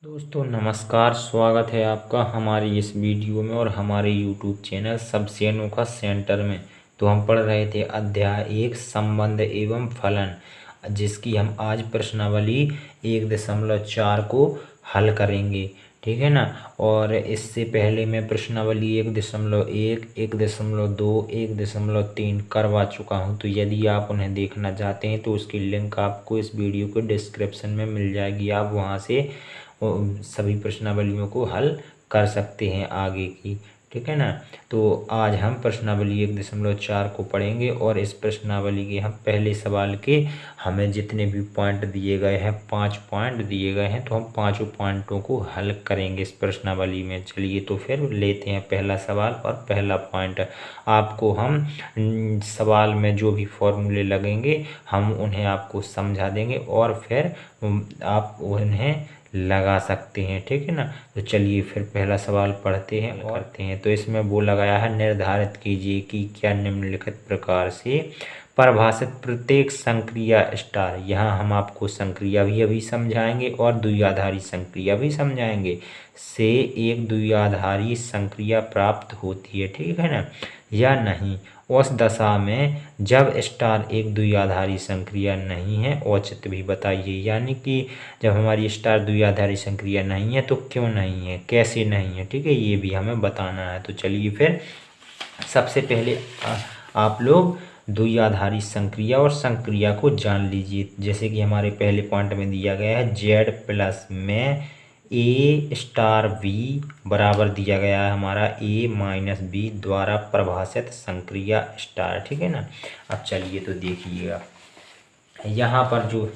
दोस्तों नमस्कार, स्वागत है आपका हमारी इस वीडियो में और हमारे YouTube चैनल सबसे अनोखा सेंटर में। तो हम पढ़ रहे थे अध्याय 1 संबंध एवं फलन, जिसकी हम आज प्रश्नावली 1.4 को हल करेंगे। ठीक है ना। और इससे पहले मैं प्रश्नावली 1.1, 1.2, 1.3 करवा चुका हूँ। तो यदि आप उन्हें देखना चाहते हैं तो उसकी लिंक आपको इस वीडियो के डिस्क्रिप्शन में मिल जाएगी। आप वहाँ से सभी प्रश्नावलियों को हल कर सकते हैं आगे की। ठीक है ना। तो आज हम प्रश्नावली 1.4 को पढ़ेंगे और इस प्रश्नावली के हम पहले सवाल के हमें जितने भी पॉइंट दिए गए हैं, 5 पॉइंट दिए गए हैं, तो हम पाँचों पॉइंटों को हल करेंगे इस प्रश्नावली में। चलिए तो फिर लेते हैं पहला सवाल और पहला पॉइंट। आपको हम सवाल में जो भी फॉर्मूले लगेंगे हम उन्हें आपको समझा देंगे और फिर आप उन्हें लगा सकते हैं। ठीक है ना। तो चलिए फिर पहला सवाल पढ़ते हैं और करते हैं। तो इसमें वो लगाया है, निर्धारित कीजिए कि क्या निम्नलिखित प्रकार से परिभाषित प्रत्येक संक्रिया स्टार। यहाँ हम आपको संक्रिया भी अभी समझाएंगे और द्विआधारी संक्रिया भी समझाएंगे से एक द्विआधारी संक्रिया प्राप्त होती है। ठीक है ना, या नहीं। उस दशा में जब स्टार एक द्विआधारी संक्रिया नहीं है, औचित्य भी बताइए। यानी कि जब हमारी स्टार द्विआधारी संक्रिया नहीं है तो क्यों नहीं है, कैसे नहीं है। ठीक है, ये भी हमें बताना है। तो चलिए फिर सबसे पहले आप लोग द्विआधारी संक्रिया और संक्रिया को जान लीजिए। जैसे कि हमारे पहले पॉइंट में दिया गया है Z प्लस में A स्टार B बराबर दिया गया है हमारा A माइनस B द्वारा परिभाषित संक्रिया स्टार। ठीक है ना। अब चलिए तो देखिएगा, यहाँ पर जो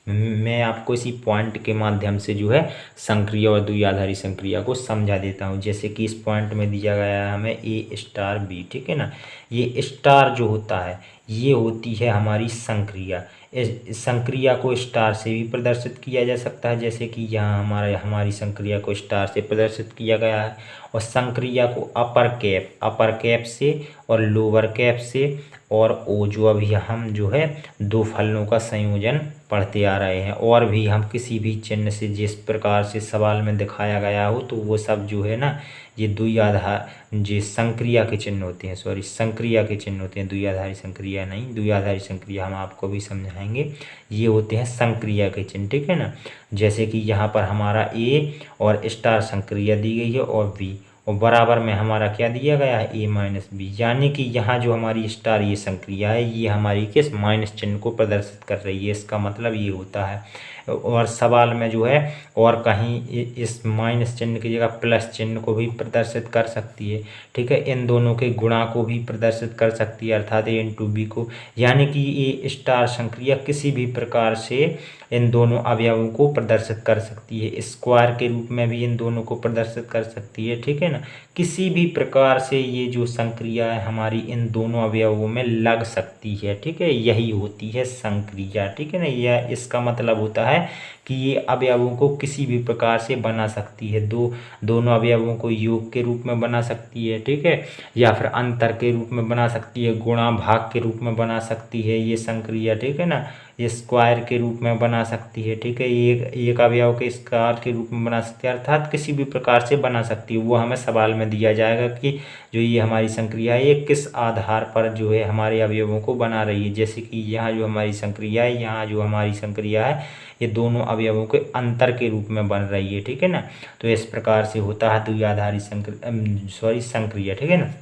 मैं आपको इसी पॉइंट के माध्यम से जो है संक्रिया और द्विआधारी संक्रिया को समझा देता हूँ। जैसे कि इस पॉइंट में दिया गया है हमें A स्टार B। ठीक है ना। ये स्टार जो होता है ये होती है हमारी संक्रिया। इस संक्रिया को स्टार से भी प्रदर्शित किया जा सकता है, जैसे कि यहाँ हमारी संक्रिया को स्टार से प्रदर्शित किया गया है। और संक्रिया को अपर कैप से और लोअर कैप से और ओ जो अभी हम जो है दो फलनों का संयोजन पढ़ते आ रहे हैं, और भी हम किसी भी चिन्ह से जिस प्रकार से सवाल में दिखाया गया हो तो वो सब जो है ना ये द्विआधार जो संक्रिया के चिन्ह होते हैं, संक्रिया के चिन्ह होते हैं, द्विआधारी संक्रिया नहीं। द्विआधारी संक्रिया हम आपको भी समझाएंगे, ये होते हैं संक्रिया के चिन्ह। ठीक है ना। जैसे कि यहाँ पर हमारा A और स्टार संक्रिया दी गई है और B, और बराबर में हमारा क्या दिया गया है A माइनस B। यानी कि यहाँ जो हमारी स्टार ये संक्रिया है ये हमारी किस माइनस चिन्ह को प्रदर्शित कर रही है। इसका मतलब ये होता है, और सवाल में जो है और कहीं इस माइनस चिन्ह की जगह प्लस चिन्ह को भी प्रदर्शित कर सकती है। ठीक है, इन दोनों के गुणा को भी प्रदर्शित कर सकती है, अर्थात A इंटू B को। यानी कि ये स्टार संक्रिया किसी भी प्रकार से इन दोनों अवयवों को प्रदर्शित कर सकती है। स्क्वायर के रूप में भी इन दोनों को प्रदर्शित कर सकती है। ठीक है ना। किसी भी प्रकार से ये जो संक्रिया है हमारी इन दोनों अवयवों में लग सकती है। ठीक है, यही होती है संक्रिया। ठीक है ना। यह इसका मतलब होता है कि ये अवयवों को किसी भी प्रकार से बना सकती है। दोनों अवयवों को योग के रूप में बना सकती है। ठीक है, या फिर अंतर के रूप में बना सकती है, गुणा भाग के रूप में बना सकती है ये संक्रिया। ठीक है ना। ये स्क्वायर के रूप में बना सकती है। ठीक है, एक अवयव के स्क्वायर के रूप में बना सकती है, अर्थात किसी भी प्रकार से बना सकती है। वो हमें सवाल में दिया जाएगा कि जो ये हमारी संक्रिया है ये किस आधार पर जो है हमारे अवयवों को बना रही है। जैसे कि यहाँ जो हमारी संक्रिया है, यहाँ जो हमारी संक्रिया है ये दोनों अवयवों के अंतर के रूप में बन रही है। ठीक है ना। तो इस प्रकार से होता है द्विआधारी संक्रिया। ठीक है ना।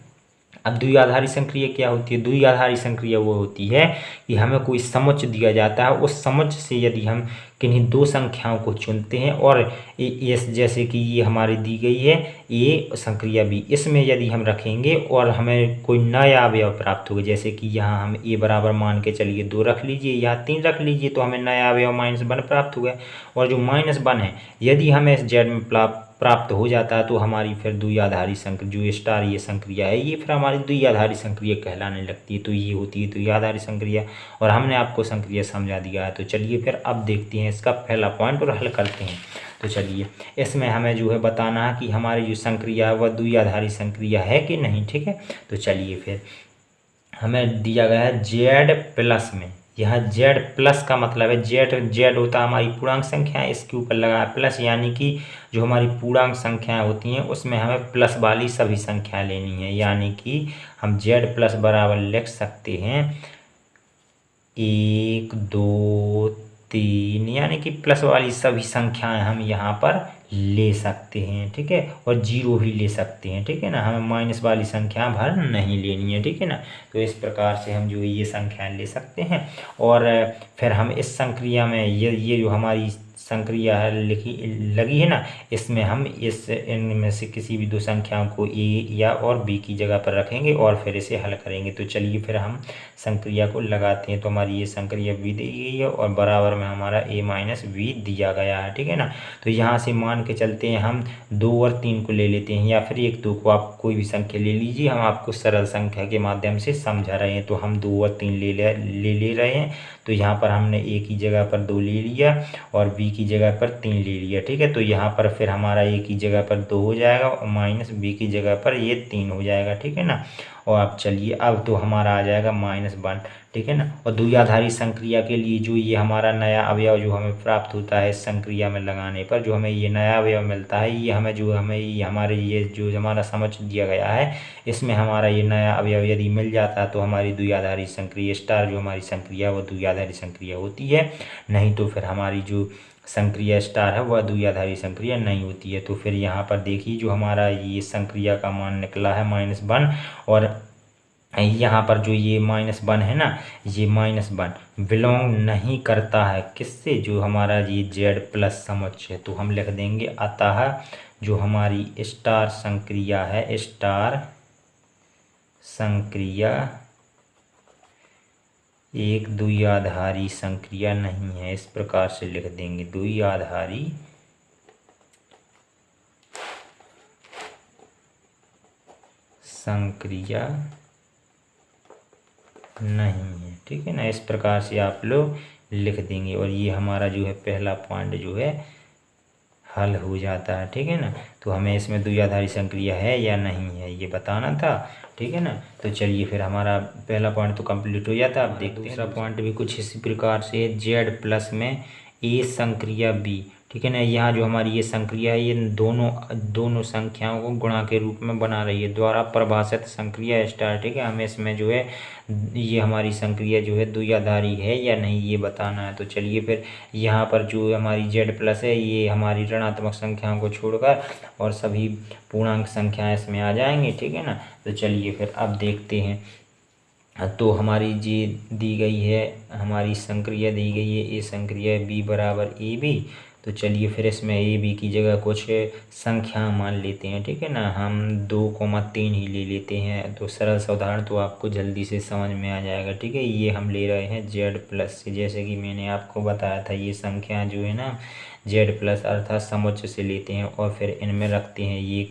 अब द्विआधारी संक्रिया क्या होती है? द्विआधारी संक्रिया वो होती है कि हमें कोई समुच्चय दिया जाता है, उस समुच्चय से यदि हम किन्हीं दो संख्याओं को चुनते हैं और जैसे कि ये हमारी दी गई है ये संक्रिया B, इसमें यदि हम रखेंगे और हमें कोई नया अवयव प्राप्त होगा, जैसे कि यहाँ हम A बराबर मान के चलिए 2 रख लीजिए, यहाँ 3 रख लीजिए, तो हमें नया अवयव -1 प्राप्त हुआ। और जो -1 है यदि हमें इस Z में प्राप्त हो जाता है तो हमारी फिर द्विआधारी संक्रिया जो स्टार ये संक्रिया है ये फिर हमारी द्विआधारी संक्रिया कहलाने लगती है। तो ये होती है द्विआधारी संक्रिया, और हमने आपको संक्रिया समझा दिया है। तो चलिए फिर अब देखते हैं इसका पहला पॉइंट और हल करते हैं। तो चलिए इसमें हमें जो है बताना है कि हमारी जो संक्रिया है वह द्विआधारी संक्रिया है कि नहीं। ठीक है, तो चलिए फिर हमें दिया गया है Z प्लस में, यहाँ जेड प्लस का मतलब है जेड जेड होता है हमारी पूर्णांक संख्या, इसके ऊपर लगा है प्लस, यानी कि जो हमारी पूर्णांक संख्याएं होती हैं उसमें हमें प्लस वाली सभी संख्याएं लेनी है। यानी कि हम जेड प्लस बराबर लिख सकते हैं 1 2 3, यानी कि प्लस वाली सभी संख्याएं हम यहाँ पर ले सकते हैं, ठीक है। और जीरो भी ले सकते हैं, ठीक है ना। हमें माइनस वाली संख्या भर नहीं लेनी है, ठीक है ना। तो इस प्रकार से हम जो ये संख्याएं ले सकते हैं। और फिर हम इस संक्रिया में ये जो हमारी संक्रिया है लगी है ना, इसमें हम इनमें से किसी भी दो संख्याओं को ए या और बी की जगह पर रखेंगे और फिर इसे हल करेंगे। तो चलिए फिर हम संक्रिया को लगाते हैं। तो हमारी ये संक्रिया बी दी गई है और बराबर में हमारा ए माइनस बी दिया गया है, ठीक है ना। तो यहाँ से मान के चलते हैं हम 2 और 3 को ले लेते हैं, या फिर 1 2 को, आप कोई भी संख्या ले लीजिए। हम आपको सरल संख्या के माध्यम से समझा रहे हैं। तो हम 2 और 3 ले रहे हैं। तो यहाँ पर हमने ए की जगह पर 2 ले लिया और बी की जगह पर 3 ले लिया, ठीक है। तो यहाँ पर फिर हमारा ए की जगह पर 2 हो जाएगा और माइनस बी की जगह पर ये 3 हो जाएगा, ठीक है ना। और अब चलिए, अब तो हमारा आ जाएगा -1, ठीक है ना। और द्विआधारी संक्रिया के लिए जो ये हमारा नया अवयव जो हमें प्राप्त होता है इस संक्रिया में लगाने पर, जो हमें ये नया अवयव मिलता है, ये हमें ये हमारे ये जो हमारा समझ दिया गया है, इसमें हमारा ये नया अवयव यदि मिल जाता है तो हमारी द्विआधारी संक्रिया स्टार जो हमारी संक्रिया वो द्विआधारी संक्रिया होती है। नहीं तो फिर हमारी जो संक्रिया स्टार है वह द्विआधारी संक्रिया नहीं होती है। तो फिर यहाँ पर देखिए जो हमारा ये संक्रिया का मान निकला है -1, और यहाँ पर जो ये -1 है ना, ये -1 बिलोंग नहीं करता है किससे, जो हमारा ये जेड प्लस समुच्चय है। तो हम लिख देंगे अतः जो हमारी स्टार संक्रिया है, स्टार संक्रिया एक द्विआधारी संक्रिया नहीं है। इस प्रकार से लिख देंगे, द्विआधारी संक्रिया नहीं है, ठीक है ना। इस प्रकार से आप लोग लिख देंगे और ये हमारा जो है पहला पॉइंट जो है हल हो जाता है, ठीक है ना। तो हमें इसमें द्विआधारी संक्रिया है या नहीं है ये बताना था, ठीक है ना। तो चलिए फिर हमारा पहला पॉइंट तो कंप्लीट हो जाता है। अब देखते हैं दूसरा पॉइंट भी कुछ इसी प्रकार से, जेड प्लस में ए संक्रिया बी, ठीक है ना। यहाँ जो हमारी ये संक्रिया है ये दोनों संख्याओं को गुणा के रूप में बना रही है, द्वारा परिभाषित संक्रिया स्टार, ठीक है। हमें इसमें जो है ये हमारी संक्रिया जो है द्विआधारी है या नहीं ये बताना है। तो चलिए फिर यहाँ पर जो हमारी जेड प्लस है ये हमारी ऋणात्मक संख्याओं को छोड़कर और सभी पूर्णांक संख्याएं इसमें आ जाएंगी, ठीक है ना। तो चलिए फिर अब देखते हैं। तो हमारी जी दी गई है, हमारी संक्रिया दी गई है ए संक्रिया बी बराबर ए बी। तो चलिए फिर इसमें ए बी की जगह कुछ संख्या मान लेते हैं, ठीक है ना। हम 2,3 ही ले लेते हैं। तो सरल सा उदाहरण तो आपको जल्दी से समझ में आ जाएगा, ठीक है। ये हम ले रहे हैं जेड प्लस से, जैसे कि मैंने आपको बताया था ये संख्या जो है ना जेड प्लस अर्थात समुच्चय से लेते हैं और फिर इनमें रखते हैं ये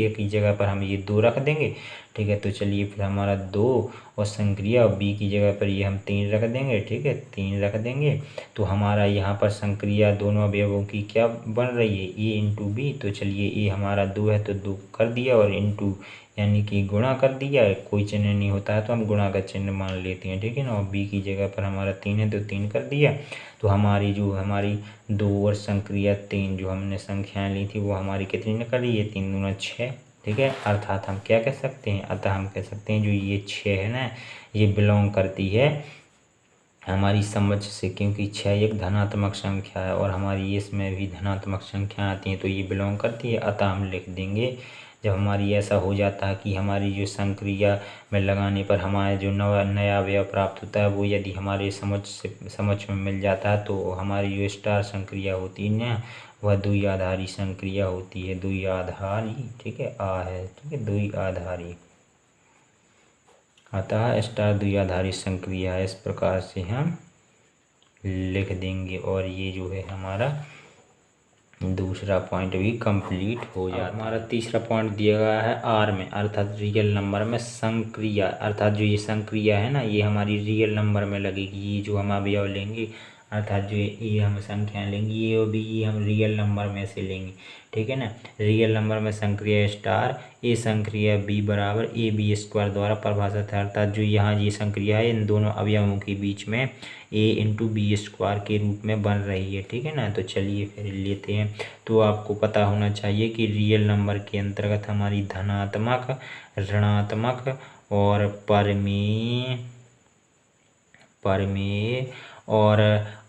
एक ही जगह पर हम ये 2 रख देंगे, ठीक है। तो चलिए फिर हमारा 2 और संक्रिया और बी की जगह पर ये हम 3 रख देंगे, ठीक है, 3 रख देंगे। तो हमारा यहाँ पर संक्रिया दोनों अवयवों की क्या बन रही है, ए इंटू बी। तो चलिए ए हमारा 2 है तो 2 कर दिया और इंटू यानी कि गुणा कर दिया, कोई चिन्ह नहीं होता है तो हम गुणा का चिन्ह मान लेते हैं, ठीक है ना। और बी की जगह पर हमारा 3 है तो 3 कर दिया। तो हमारी 2 और संक्रिया 3 जो हमने संख्याएं ली थी वो हमारी कितनी निकली है, 3 दूना 6, ठीक है। अर्थात हम क्या कह सकते हैं, अतः हम कह सकते हैं जो ये 6 है ना ये बिलोंग करती है हमारी समझ से, क्योंकि 6 एक धनात्मक संख्या है और हमारी इसमें भी धनात्मक संख्या आती हैं तो ये बिलोंग करती है। अतः हम लिख देंगे जब हमारी ऐसा हो जाता है कि हमारी जो संक्रिया में लगाने पर हमारे जो नया अवयव प्राप्त होता है वो यदि हमारे समझ में मिल जाता है तो हमारी जो स्टार संक्रिया होती है ना वह द्विआधारी संक्रिया होती है, द्विआधारी, ठीक है, है, ठीक है, द्विआधारी। अतः स्टार द्विआधारी संक्रिया है। इस प्रकार से हम लिख देंगे और ये जो है हमारा दूसरा पॉइंट भी कंप्लीट हो जाता है। हमारा तीसरा पॉइंट दिया गया है आर में, अर्थात रियल नंबर में संक्रिया, अर्थात जो ये संक्रिया है ना ये हमारी रियल नंबर में लगेगी। ये जो हम अवयव लेंगे अर्थात जो ये हम संख्याएं लेंगे ये और बी ये हम रियल नंबर में से लेंगे, ठीक है ना। रियल नंबर में संक्रिया स्टार ए संक्रिया बी बराबर ए बी स्क्वायर द्वारा परिभाषित है। अर्थात जो यहाँ ये संक्रिया है इन दोनों अवयवों के बीच में ए इंटू बी स्क्वायर के रूप में बन रही है, ठीक है ना। तो चलिए फिर लेते हैं। तो आपको पता होना चाहिए कि रियल नंबर के अंतर्गत हमारी धनात्मक, ऋणात्मक और परमेय और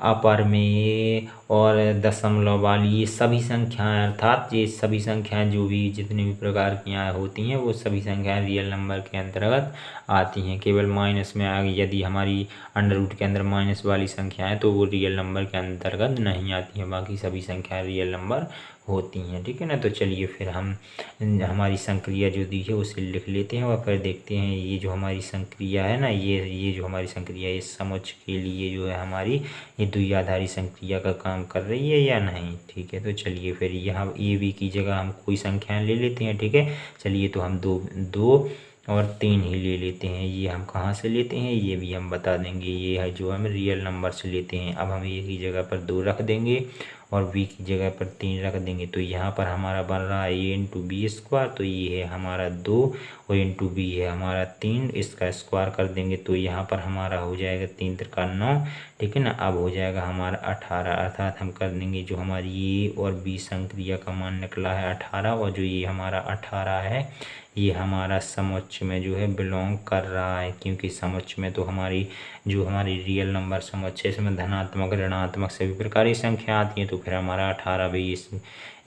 अपरमेय और दशमलव वाली ये सभी संख्याएं, अर्थात ये सभी संख्याएं जो भी जितनी भी प्रकार की यहाँ होती हैं वो सभी संख्याएं रियल नंबर के अंतर्गत आती हैं। केवल माइनस में आगे यदि हमारी अंडर रूट के अंदर माइनस वाली संख्याएं तो वो रियल नंबर के अंतर्गत नहीं आती हैं, बाकी सभी संख्याएं रियल नंबर होती हैं, ठीक है ना। तो चलिए फिर हम हमारी संक्रिया जो दी है उसे लिख लेते हैं और फिर देखते हैं ये जो हमारी संक्रिया है ना, ये जो हमारी संक्रिया है इस समुच्चय के लिए जो है हमारी ये द्विआधारी संक्रिया का काम कर रही है या नहीं, ठीक है। तो चलिए फिर यहाँ ए बी की जगह हम कोई संख्याएं ले लेते हैं, ठीक है। चलिए तो हम दो और 3 ही ले लेते हैं। ये हम कहाँ से लेते हैं ये भी हम बता देंगे, ये है जो हम रियल नंबर से लेते हैं। अब हम ए की जगह पर 2 रख देंगे और बी की जगह पर 3 रख देंगे। तो यहाँ पर हमारा बन रहा है ए इंटू बी स्क्वायर, तो ये है हमारा 2 और इंटू बी है हमारा 3, इसका स्क्वायर कर देंगे तो यहाँ पर हमारा हो जाएगा 3 त्रिका 9, ठीक है ना। अब हो जाएगा हमारा 18, अर्थात हम कर देंगे जो हमारी ए और बी संक्रिया का मान निकला है 18 और जो ये हमारा 18 है ये हमारा समुच्चय में जो है बिलोंग कर रहा है, क्योंकि समुच्चय में तो हमारी जो हमारी रियल नंबर समुच्चय इसमें धनात्मक, ऋणात्मक सभी प्रकार की संख्या आती हैं, तो फिर हमारा 18 भी इस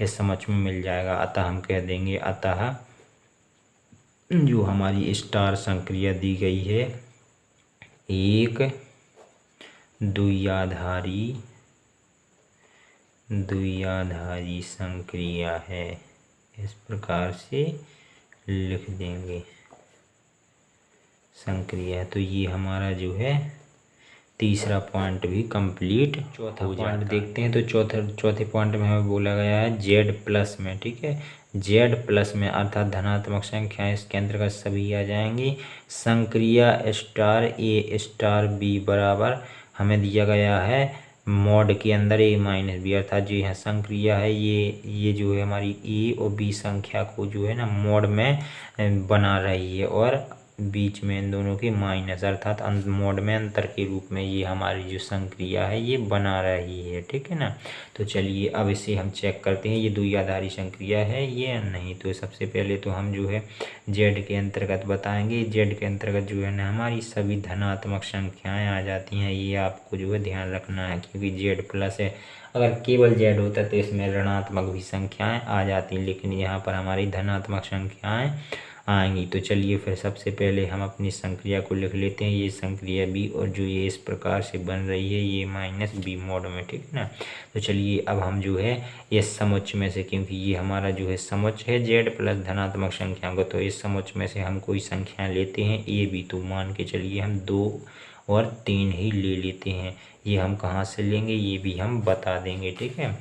समुच्चय में मिल जाएगा। अतः हम कह देंगे अतः जो हमारी स्टार संक्रिया दी गई है एक द्विआधारी संक्रिया है, इस प्रकार से लिख देंगे संक्रिया। तो ये हमारा जो है तीसरा पॉइंट भी कंप्लीट। चौथा पॉइंट देखते हैं। तो चौथे पॉइंट में हमें बोला गया है जेड प्लस में, ठीक है। जेड प्लस में अर्थात धनात्मक संख्याएं इसके अंतर्गत सभी आ जाएंगी। संक्रिया स्टार ए स्टार बी बराबर हमें दिया गया है मॉड के अंदर ए माइनस बी, अर्थात जो यहाँ संक्रिया है ये जो है हमारी ए और बी संख्या को जो है ना मॉड में बना रही है और बीच में इन दोनों की माइनस, अर्थात मॉड में अंतर के रूप में ये हमारी जो संक्रिया है ये बना रही है, ठीक है ना। तो चलिए अब इसे हम चेक करते हैं ये द्विआधारी संक्रिया है ये नहीं। तो सबसे पहले तो हम जो है जेड के अंतर्गत बताएंगे। जेड के अंतर्गत जो है ना हमारी सभी धनात्मक संख्याएं आ जाती हैं, ये आपको जो है ध्यान रखना है, क्योंकि जेड प्लस है। अगर केवल जेड होता तो इसमें ऋणात्मक भी संख्याएं आ जाती, लेकिन यहाँ पर हमारी धनात्मक संख्याएं आएंगी। तो चलिए फिर सबसे पहले हम अपनी संक्रिया को लिख लेते हैं। ये संक्रिया बी और जो ये इस प्रकार से बन रही है ये माइनस बी मॉड में, ठीक है ना। तो चलिए अब हम जो है ये समुच्चय में से, क्योंकि ये हमारा जो है समुच्चय है जेड प्लस धनात्मक संख्या को, तो इस समुच्चय में से हम कोई संख्या लेते हैं ए बी। तो मान के चलिए हम 2 और 3 ही ले लेते हैं। ये हम कहाँ से लेंगे ये भी हम बता देंगे, ठीक है।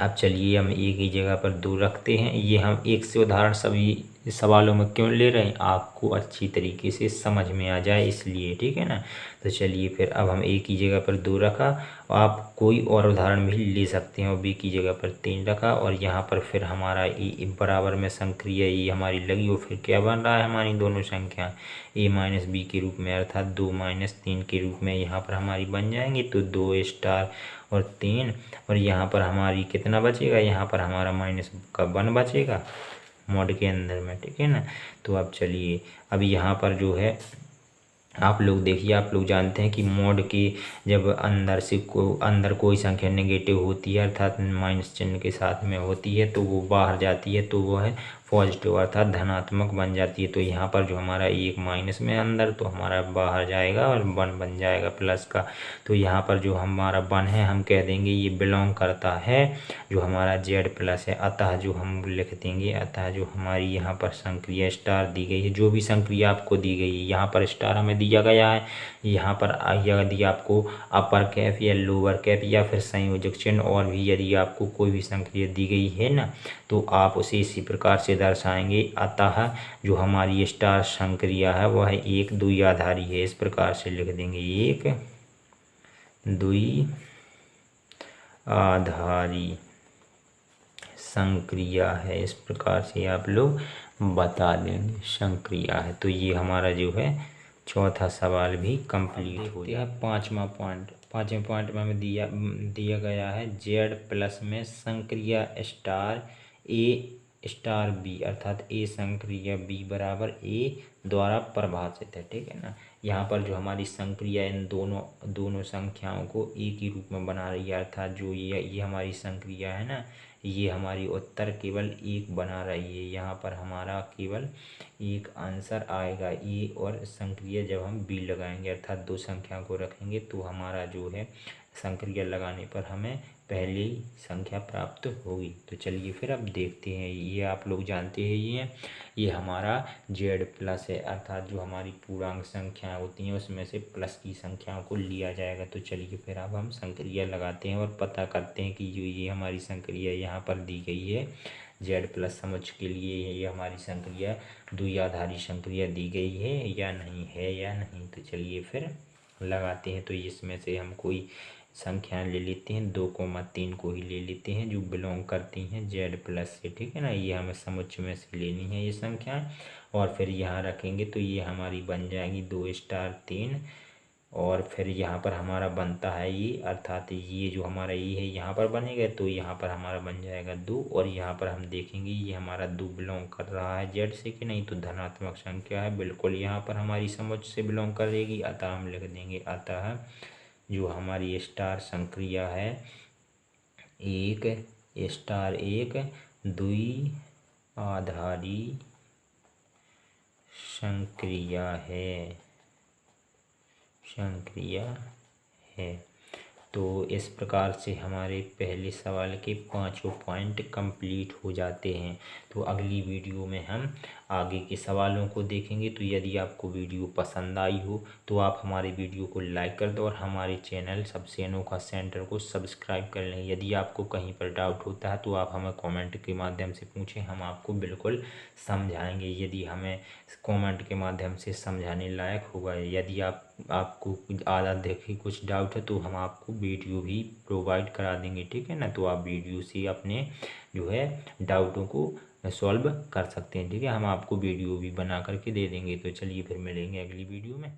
अब चलिए हम एक ही जगह पर 2 रखते हैं। ये हम एक से उदाहरण सभी सवालों में क्यों ले रहे हैं, आपको अच्छी तरीके से समझ में आ जाए इसलिए, ठीक है ना। तो चलिए फिर अब हम एक ही जगह पर 2 रखा, आप कोई और उदाहरण भी ले सकते हैं और बी की जगह पर 3 रखा और यहाँ पर फिर हमारा ए बराबर में संक्रिया ये हमारी लगी और फिर क्या बन रहा है हमारी दोनों संख्या ए माइनस बी के रूप में, अर्थात 2 माइनस 3 के रूप में यहाँ पर हमारी बन जाएंगी। तो 2 स्टार और 3 और यहाँ पर हमारी कितना बचेगा, यहाँ पर हमारा माइनस का 1 बचेगा मॉड के अंदर में, ठीक है ना। तो अब चलिए अब यहाँ पर जो है आप लोग देखिए, आप लोग जानते हैं कि मॉड के जब अंदर कोई संख्या नेगेटिव होती है अर्थात माइनस चिन्ह के साथ में होती है तो वो बाहर जाती है तो वो है पॉजिटिव अर्थात धनात्मक बन जाती है। तो यहाँ पर जो हमारा एक माइनस में अंदर तो हमारा बाहर जाएगा और 1 बन जाएगा प्लस का। तो यहाँ पर जो हमारा 1 है हम कह देंगे ये बिलोंग करता है जो हमारा जेड प्लस है। अतः जो हम लिख देंगे अतः जो हमारी यहाँ पर संक्रिया स्टार दी गई है, जो भी संक्रिया आपको दी गई है यहाँ पर स्टार हमें दिया गया है। यहाँ पर यदि आपको अपर कैप या लोअर कैप या फिर संयोजक चिन्ह और भी यदि आपको कोई भी संक्रिया दी गई है ना तो आप उसे इसी प्रकार से दर्शाएंगे। अतः जो हमारी स्टार संक्रिया है वह एक द्विआधारी है, इस प्रकार से लिख देंगे एक द्विआधारी संक्रिया है। इस प्रकार से आप लोग बता देंगे संक्रिया है। तो ये हमारा जो है चौथा सवाल भी कंप्लीट हो गया। पाँचवें पॉइंट में हमें दिया गया है Z+ में संक्रिया स्टार A स्टार B अर्थात A संक्रिया B बराबर A द्वारा परिभाषित है। ठीक है ना। यहाँ पर जो हमारी संक्रिया इन दोनों संख्याओं को एक ही रूप में बना रही है, अर्थात जो ये हमारी संक्रिया है ना, ये हमारी उत्तर केवल एक बना रही है। यहाँ पर हमारा केवल एक आंसर आएगा ए, और संक्रिया जब हम बी लगाएंगे अर्थात दो संख्या को रखेंगे तो हमारा जो है संक्रिया लगाने पर हमें पहली संख्या प्राप्त होगी। तो चलिए फिर अब देखते हैं। ये आप लोग जानते हैं ये हमारा Z+ है, अर्थात जो हमारी पूर्णांक संख्याएं होती हैं उसमें से प्लस की संख्याओं को लिया जाएगा। तो चलिए फिर अब हम संक्रिया लगाते हैं और पता करते हैं कि जो ये हमारी संक्रिया यहाँ पर दी गई है Z+ समुच्चय के लिए ये हमारी संक्रिया द्विआधारी संक्रिया दी गई है या नहीं। तो चलिए फिर लगाते हैं। तो इसमें से हम कोई संख्या ले लेते हैं, 2,3 को ही ले लेते हैं जो बिलोंग करती हैं Z+ से। ठीक है ना। ये हमें समुच्चय में से लेनी है ये संख्या, और फिर यहाँ रखेंगे तो ये हमारी बन जाएगी 2 स्टार 3, और फिर यहाँ पर हमारा बनता है ये, अर्थात ये जो हमारा ये है यहाँ पर बनेगा तो यहाँ पर हमारा बन जाएगा 2, और यहाँ पर हम देखेंगे ये हमारा 2 बिलोंग कर रहा है Z से कि नहीं, तो धनात्मक संख्या है, बिल्कुल यहाँ पर हमारी समुच्चय से बिलोंग करेगी। अतः हम लिख देंगे अतः जो हमारी स्टार संक्रिया है 1 स्टार 1 द्विआधारी संक्रिया है। तो इस प्रकार से हमारे पहले सवाल के 5 पॉइंट कंप्लीट हो जाते हैं। तो अगली वीडियो में हम आगे के सवालों को देखेंगे। तो यदि आपको वीडियो पसंद आई हो तो आप हमारे वीडियो को लाइक कर दो और हमारे चैनल सबसे अनोखा सेंटर को सब्सक्राइब कर लें। यदि आपको कहीं पर डाउट होता है तो आप हमें कमेंट के माध्यम से पूछें, हम आपको बिल्कुल समझाएंगे। यदि हमें कमेंट के माध्यम से समझाने लायक होगा, यदि आपको आधा देखिए कुछ डाउट है तो हम आपको वीडियो भी प्रोवाइड करा देंगे। ठीक है ना। तो आप वीडियो से अपने जो है डाउटों को सॉल्व कर सकते हैं। ठीक है। हम आपको वीडियो भी बना करके दे देंगे। तो चलिए फिर मिलेंगे अगली वीडियो में।